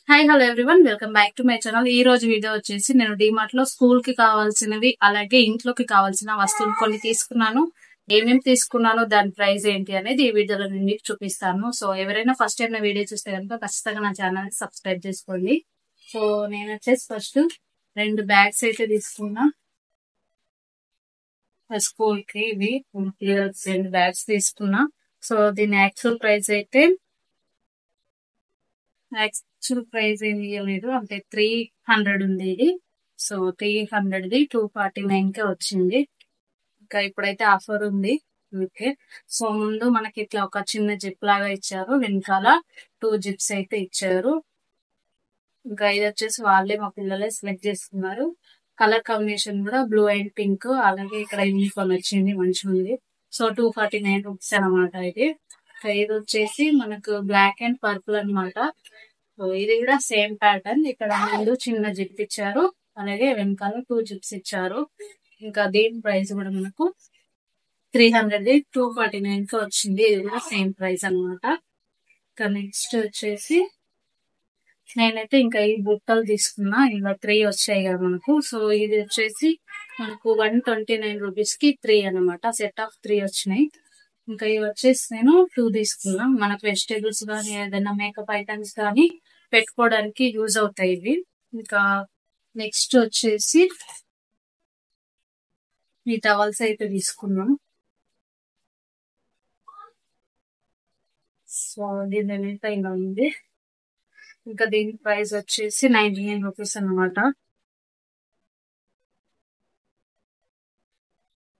Hi hello everyone, welcome back to my channel. ఈ రోజు video వచ్చేసి నేను డిమార్ట్ లో స్కూల్ కి కావాల్సినవి అలాగే ఇంట్లోకి కావాల్సిన వస్తువులు కొన్ని తీసుకున్నాను. ఏమేమి తీసుకున్నాను, దాని ప్రైస్ ఏంటి అనేది ఈ వీడియోలో నేను మీకు చూపిస్తాను. సో ఎవరైనా ఫస్ట్ టైం నా వీడియో చూస్తే కనుక ఖచ్చితంగా నా ఛానల్ సబ్స్క్రైబ్ చేసుకోండి. సో నేను వచ్చేసి ఫస్ట్ 2 బ్యాగ్స్ అయితే తీసుకున్నా స్కూల్ కి. ఇవి 2 బ్యాగ్స్ తీసుకున్నా. సో దీని యాక్చువల్ ప్రైస్ అయితే ఏమి ఇవ్వలేదు, అంటే 300 ఉంది ఇది. సో 300ది 249 కే వచ్చింది. ఇంకా ఇప్పుడైతే ఆఫర్ ఉంది ఓకే. సో ముందు మనకి ఇట్లా ఒక చిన్న జిప్ లాగా ఇచ్చారు, వెనకాల 2 జిప్స్ అయితే ఇచ్చారు. ఇంకా ఇది వచ్చేసి వాళ్ళే మా పిల్లలే సెలెక్ట్ చేసుకున్నారు. కలర్ కాంబినేషన్ కూడా బ్లూ అండ్ పింక్, అలాగే ఇక్కడ యూనిఫామ్ వచ్చింది, మంచిగా ఉంది. సో 249 రూపీస్ అనమాట ఇది. ఇది వచ్చేసి మనకు బ్లాక్ అండ్ పర్పుల్ అనమాట. ఇది కూడా సేమ్ ప్యాటర్న్. ఇక్కడ ముందు చిన్న జిప్ ఇచ్చారు, అలాగే వెనకాల 2 జిప్స్ ఇచ్చారు. ఇంకా దీని ప్రైస్ కూడా మనకు 300ది 249 కి వచ్చింది. ఇది కూడా సేమ్ ప్రైస్ అనమాట. ఇంకా నెక్స్ట్ వచ్చేసి నేనైతే ఇంకా ఈ బుట్టలు తీసుకున్నా. ఇలా 3 వచ్చాయి కదా మనకు. సో ఇది వచ్చేసి మనకు 129 రూపీస్ కి 3 అనమాట. సెట్ ఆఫ్ 3 వచ్చినాయి. ఇంకా ఇవి వచ్చేసి నేను 2 తీసుకున్నా. మనకు వెజిటేబుల్స్ కానీ ఏదైనా మేకప్ ఐటమ్స్ కానీ పెట్టుకోవడానికి యూజ్ అవుతాయి ఇవి. ఇంకా నెక్స్ట్ వచ్చేసి ఈ టవల్స్ అయితే తీసుకున్నాం. సో దీని అయితే ఇలా ఉంది. ఇంకా దీని ప్రైస్ వచ్చేసి 99 రూపీస్ అనమాట.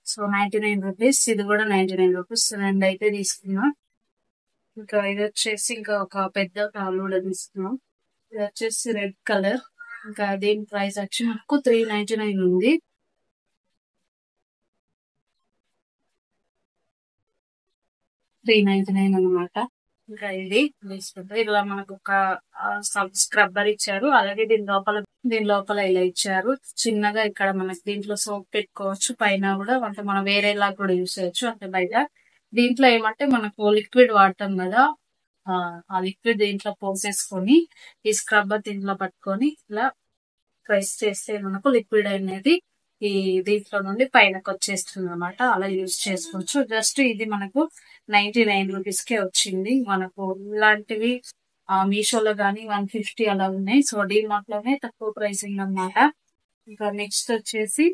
సో 99 రూపీస్, ఇది కూడా 99 రూపీస్. 2 అయితే తీసుకున్నా. ఇంకా ఇది వచ్చేసి ఇంకా ఒక పెద్ద టవల్ కూడా తీసుకున్నాం. ఇది వచ్చేసి రెడ్ కలర్. ఇంకా దీని ప్రైస్ వచ్చి మనకు 399 ఉంది. అనమాట. ఇంకా ఇది తీసుకుంటే ఇలా మనకు ఒక స్క్రబ్బర్ ఇచ్చారు, అలాగే దీని లోపల ఇలా ఇచ్చారు చిన్నగా. ఇక్కడ మనకి దీంట్లో సోప్ పెట్టుకోవచ్చు, పైన కూడా అంటే మనం వేరేలా కూడా యూస్ చేయొచ్చు. అంటే బయట దీంట్లో ఏమంటే మనకు లిక్విడ్ వాడతాం కదా, ఆ లిక్విడ్ దీంట్లో పోసేసుకొని ఈ స్క్రబ్బర్ దీంట్లో పట్టుకొని ఇలా ప్రెస్ చేస్తే మనకు లిక్విడ్ అనేది ఈ దీంట్లో నుండి పైనకి వచ్చేస్తుంది అనమాట. అలా యూజ్ చేసుకోవచ్చు. జస్ట్ ఇది మనకు 99 రూపీస్ కే వచ్చింది. మనకు ఇలాంటివి మీషోలో గానీ 150 అలా ఉన్నాయి. సో డీమార్ట్ లోనే తక్కువ ప్రైసింగ్ అన్నమాట. ఇంకా నెక్స్ట్ వచ్చేసి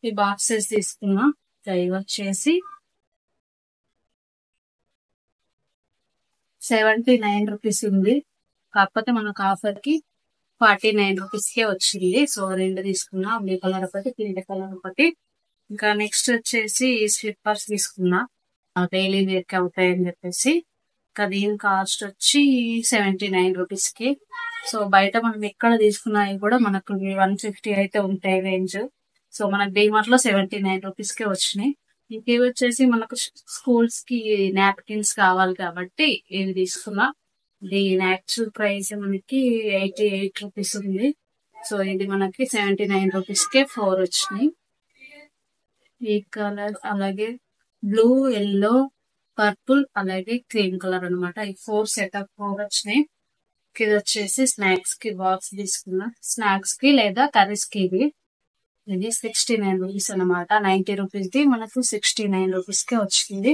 ఈ బాక్సెస్ తీసుకున్నా. ఇవి వచ్చేసి 79 రూపీస్ ఉంది, కాకపోతే మనకు ఆఫర్ కి 49 రూపీస్ కే వచ్చింది. సో 2 తీసుకున్నా, బ్లూ కలర్ ఒకటి, పింక్ కలర్ ఒకటి. ఇంకా నెక్స్ట్ వచ్చేసి స్లిప్పర్స్ తీసుకున్నా, డైలీ వేర్ కి అవుతాయని చెప్పేసి. ఇంకా దీని కాస్ట్ వచ్చి 79 రూపీస్ కి. సో బయట మనం ఎక్కడ తీసుకున్నాయి కూడా మనకు 150 అయితే ఉంటాయి రేంజ్. సో మనకు డిమార్ట్ లో 79 రూపీస్ కే వచ్చినాయి. ఇవి వచ్చేసి మనకు స్కూల్స్ కి నాప్కిన్స్ కావాలి కాబట్టి ఇవి తీసుకున్నా. దీని యాక్చువల్ ప్రైస్ మనకి 88 రూపీస్ ఉంది. సో ఇది మనకి 79 రూపీస్ కే 4 వచ్చినాయి. ఈ కలర్ అలాగే బ్లూ, ఎల్లో, పర్పుల్, అలాగే క్రీమ్ కలర్ అనమాట. ఈ 4 సెట్ ఆఫ్ 4 వచ్చినాయి. ఇది వచ్చేసి స్నాక్స్ కి బాక్స్ తీసుకున్నా, స్నాక్స్ కి లేదా కర్రీస్ కి. ఇది 69 రూపీస్ అనమాట. 90 రూపీస్ ది మనకు 69 రూపీస్ కే వచ్చింది.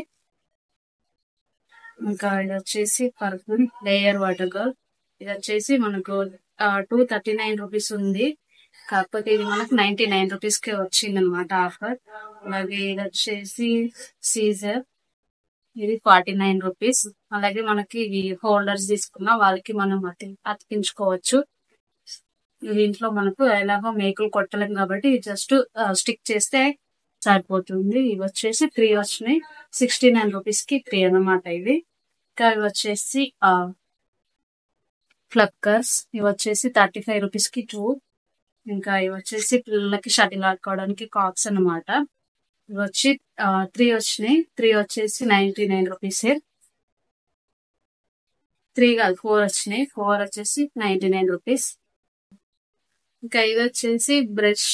ఇంకా ఇది వచ్చేసి పర్పుల్ లేయర్ వాటర్ గర్ల్. ఇది వచ్చేసి మనకు 239 రూపీస్ ఉంది, కాకపోతే ఇది మనకు 99 రూపీస్ కే వచ్చింది అనమాట ఆఫర్. అలాగే ఇది వచ్చేసి సీజర్, ఇది 49 రూపీస్. అలాగే మనకి ఇవి హోల్డర్స్ తీసుకున్నా వాళ్ళకి మనం అతికించుకోవచ్చు. దీంట్లో మనకు ఎలాగో మేకులు కొట్టలేం కాబట్టి జస్ట్ స్టిక్ చేస్తే సరిపోతుంది. ఇవి వచ్చేసి 3 వచ్చినాయి. 69 రూపీస్ కి 3 అనమాట ఇవి. ఇంకా ఇవి వచ్చేసి ఫ్లక్కర్స్. ఇవి వచ్చేసి 35 రూపీస్ కి 2. ఇంకా ఇవి వచ్చేసి పిల్లలకి షటిల్ ఆడుకోవడానికి కాక్స్ అనమాట. ఇవి వచ్చి 3 వచ్చినాయి. 3 వచ్చేసి 99 రూపీస్. 3 కాదు 4 వచ్చినాయి. 4 వచ్చేసి 99 రూపీస్. ఇంకా ఇది వచ్చేసి బ్రష్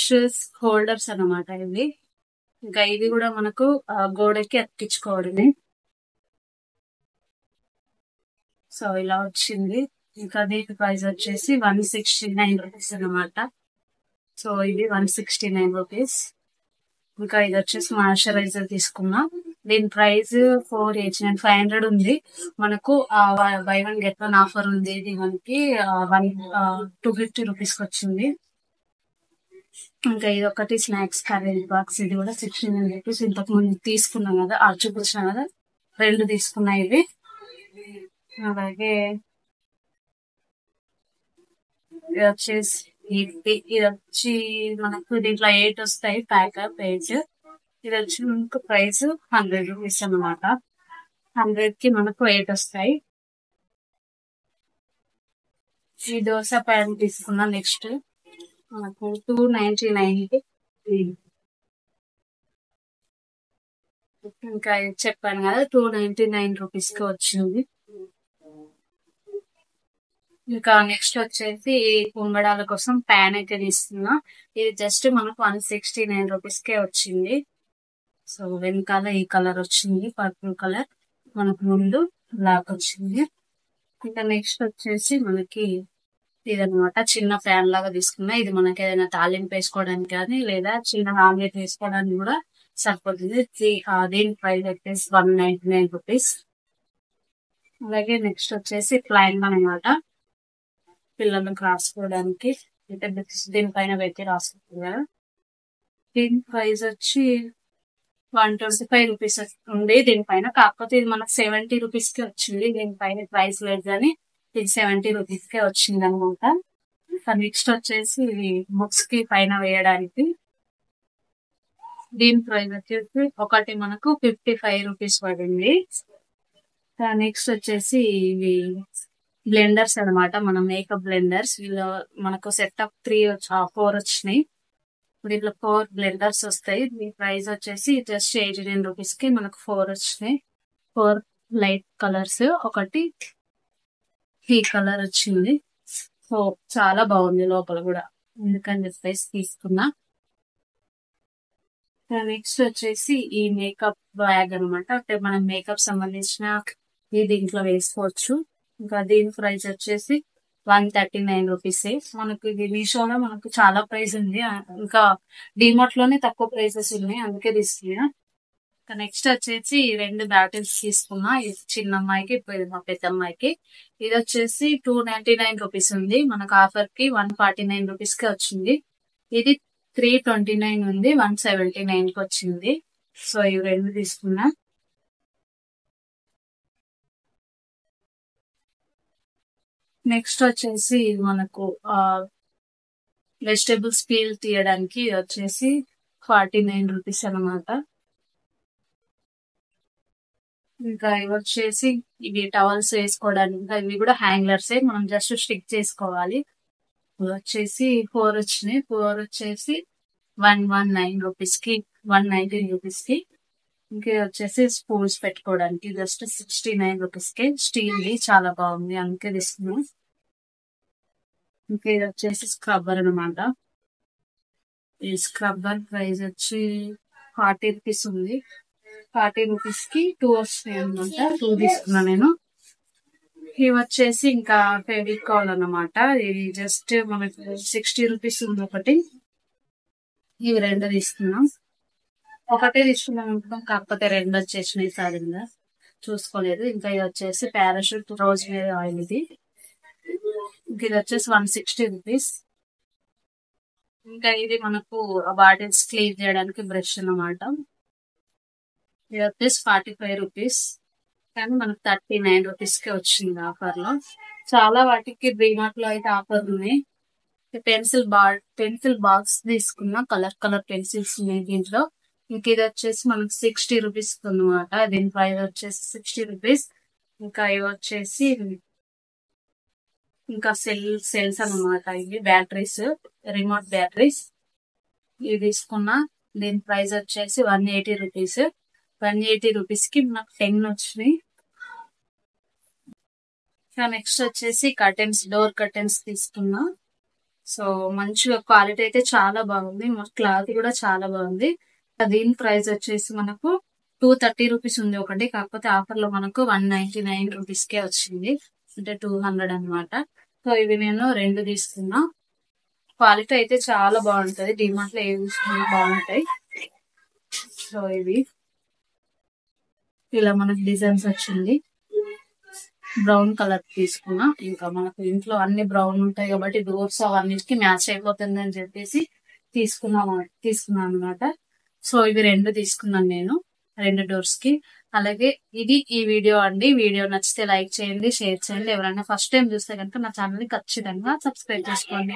హోల్డర్స్ అనమాట ఇవి. ఇంకా ఇది కూడా మనకు గోడకి అతికించుకోవడమే. సో ఇలా వచ్చింది. ఇంకా దీని ప్రైస్ వచ్చేసి 169 రూపీస్ అనమాట. సో ఇది 169 రూపీస్. ఇంకా ఇది వచ్చేసి మాయిశ్చరైజర్ తీసుకున్నా. దీని ప్రైస్ 489, 500 ఉంది. మనకు బై 1 గెట్ 1 ఆఫర్ ఉంది. ఇది మనకి 250 రూపీస్ కి వచ్చింది. ఇంకా ఇది ఒకటి స్నాక్స్ క్యారేజ్ బాక్స్, ఇది కూడా 69 రూపీస్. ఇంతకు ముందు తీసుకున్నాం కదా, చూపించిన కదా, 2 తీసుకున్నా ఇవి. అలాగే ఇది వచ్చేసి ఇది వచ్చి మనకు దీంట్లో 8 వస్తాయి, ప్యాకప్ 8. ఇది వచ్చి మనకు ప్రైస్ 100 రూపీస్ అనమాట. 100 కి మనకు 8 వస్తాయి. ఈ దోశ ప్యాన్ తీసుకున్నా. నెక్స్ట్ మనకు 299 కి. ఇంకా చెప్పాను కదా, 299 రూపీస్ కి వచ్చింది. ఇంకా నెక్స్ట్ వచ్చేసి పొంగడాల కోసం ప్యాన్ అయితే తీసుకున్నా. ఇది జస్ట్ మనకు 169 రూపీస్ కే వచ్చింది. సో వెనకాల ఈ కలర్ వచ్చింది, పర్పుల్ కలర్. మనకు ముందు బ్లాక్ వచ్చింది. ఇంకా నెక్స్ట్ వచ్చేసి మనకి ఇదనమాట, చిన్న ప్యాన్ లాగా తీసుకున్నా. ఇది మనకి ఏదైనా తాలింపు వేసుకోవడానికి కానీ, లేదా చిన్న ఆమ్లెట్ వేసుకోవడానికి కూడా సరిపోతుంది. దీని ప్రైస్ వచ్చేసి 199 రూపీస్. అలాగే నెక్స్ట్ వచ్చేసి ప్లైన్ అనమాట, పిల్లలకు రాసుకోవడానికి. అంటే దీనిపైన పెట్టి రాసుకుంటారు కదా. దీని ప్రైస్ వచ్చి 125 రూపీస్ ఉంది దీనిపైన. కాకపోతే ఇది మనకు 70 రూపీస్ కి వచ్చింది. దీనిపైన ప్రైస్ లేదు కానీ ఇది 70 రూపీస్ కే వచ్చింది అనమాట. నెక్స్ట్ వచ్చేసి ఇది బుక్స్ కి పైన వేయడానికి. దీని ప్రైస్ వచ్చేసి ఒకటి మనకు 55 రూపీస్ పడింది. నెక్స్ట్ వచ్చేసి ఇవి బ్లెండర్స్ అనమాట, మన మేకప్ బ్లెండర్స్. మనకు సెట్ ఆఫ్ 4 వచ్చినాయి. దీంట్లో 4 బ్లెండర్స్ వస్తాయి. దీని ప్రైస్ వచ్చేసి జస్ట్ 89 రూపీస్ కి మనకు 4 వచ్చినాయి. 4 లైట్ కలర్స్, ఒకటి ఈ కలర్ వచ్చింది. సో చాలా బాగుంది లోపల కూడా, ఎందుకని చెప్పేసి తీసుకున్నా. నెక్స్ట్ వచ్చేసి ఈ మేకప్ బ్యాగ్ అనమాట, అంటే మనం మేకప్ సంబంధించిన దీంట్లో వేసుకోవచ్చు. ఇంకా దీని ప్రైస్ వచ్చేసి 139 రూపీస్. మనకు ఇది మీషోలో మనకు చాలా ప్రైస్ ఉంది, ఇంకా డిమార్ట్ లోనే తక్కువ ప్రైసెస్ ఉన్నాయి, అందుకే తీసుకున్నా. నెక్స్ట్ వచ్చేసి 2 బ్యాటిల్స్ తీసుకున్నా. ఇది చిన్న అమ్మాయికి, ఇప్పుడు మా పెద్ద అమ్మాయికి. ఇది వచ్చేసి 299 రూపీస్ ఉంది. మనకు ఆఫర్ కి 149 రూపీస్ కి వచ్చింది. ఇది 329 ఉంది, 179 కి వచ్చింది. సో ఇవి 2 తీసుకున్నా. నెక్స్ట్ వచ్చేసి మనకు వెజిటేబుల్స్ పీల్ తీయడానికి వచ్చేసి 49 రూపీస్ అనమాట. ఇంకా ఇవి వచ్చేసి ఇవి టవల్స్ వేసుకోవడానికి, ఇంకా ఇవి కూడా హ్యాంగ్లర్సే, మనం జస్ట్ స్టిక్ చేసుకోవాలి. వచ్చేసి 4 వచ్చినాయి. 4 వచ్చేసి 119 రూపీస్ కి, 119 రూపీస్ కి. ఇంకా వచ్చేసి స్పూన్స్ పెట్టుకోవడానికి జస్ట్ 69 రూపీస్ కి. స్టీల్ ది చాలా బాగుంది, అందుకే తీసుకున్నాం. ఇంకా ఇది వచ్చేసి స్క్రబ్బర్ అనమాట. ఈ స్క్రబ్బర్ ప్రైస్ వచ్చి 40 రూపీస్ ఉంది. 40 రూపీస్ కి 2 వస్తాయి అనమాట. 2 తీసుకున్నా నేను. ఇవి వచ్చేసి ఇంకా ఫెవికాల్ అనమాట. ఇది జస్ట్ మనకి 60 రూపీస్ ఉంది ఒకటి. ఇవి 2 తీసుకున్నాం. ఒకటే తీసుకున్నాం అనుకున్నాం, కాకపోతే 2 వచ్చేసినాయి సడన్గా, చూసుకోలేదు. ఇంకా ఇది వచ్చేసి పారాషూట్ రోజ్మేరీ ఆయిల్. ఇది ఇది వచ్చేసి 160 రూపీస్. ఇంకా ఇది మనకు బాటిల్స్ క్లీన్ చేయడానికి బ్రష్ అన్నమాట. ఇది వచ్చేసి 45 రూపీస్, కానీ మనకు 39 రూపీస్ కి వచ్చింది ఆఫర్ లో. చాలా వాటికి డిమార్ట్ లో అయితే ఆఫర్ ఉన్నాయి. పెన్సిల్ బాక్స్ తీసుకున్నా, కలర్ కలర్ పెన్సిల్స్ ఉన్నాయి దీంట్లో. ఇంక ఇది వచ్చేసి మనకు 60 రూపీస్ అనమాట. దీని ప్రైస్ వచ్చేసి 60 రూపీస్. ఇంకా ఇవి వచ్చేసి ఇంకా సెల్స్ అనమాట. ఇవి బ్యాటరీస్, రిమోట్ బ్యాటరీస్. ఇవి తీసుకున్నా. దీని ప్రైస్ వచ్చేసి 180 రూపీస్. 180 రూపీస్ కి నాకు 10 వచ్చినాయి. నెక్స్ట్ వచ్చేసి కర్టెన్స్, డోర్ కర్టెన్స్ తీసుకున్నా. సో మంచిగా క్వాలిటీ అయితే చాలా బాగుంది, క్లాత్ కూడా చాలా బాగుంది. దీని ప్రైస్ వచ్చేసి మనకు 230 రూపీస్ ఉంది ఒకటి, కాకపోతే ఆఫర్ లో మనకు 199 రూపీస్ కే వచ్చింది. అంటే 200 అన్నమాట. సో ఇవి నేను 2 తీసుకున్నా. క్వాలిటీ అయితే చాలా బాగుంటది. డిమార్ట్ లో ఏ తీసుకున్నా బాగుంటాయి. సో ఇవి ఇలా మనకి డిజైన్స్ వచ్చింది. బ్రౌన్ కలర్ తీసుకున్నా. ఇంకా మనకు ఇంట్లో అన్ని బ్రౌన్ ఉంటాయి కాబట్టి డోర్స్ అవన్నిటికి మ్యాచ్ అయిపోతుంది అని చెప్పేసి తీసుకున్నాను అనమాట. సో ఇవి 2 తీసుకున్నాను నేను 2 డోర్స్ కి. అలాగే ఇది ఈ వీడియో అండి. వీడియో నచ్చితే లైక్ చేయండి, షేర్ చేయండి. ఎవరైనా ఫస్ట్ టైం చూస్తే కనుక నా ఛానల్ ని ఖచ్చితంగా సబ్స్క్రైబ్ చేసుకోండి.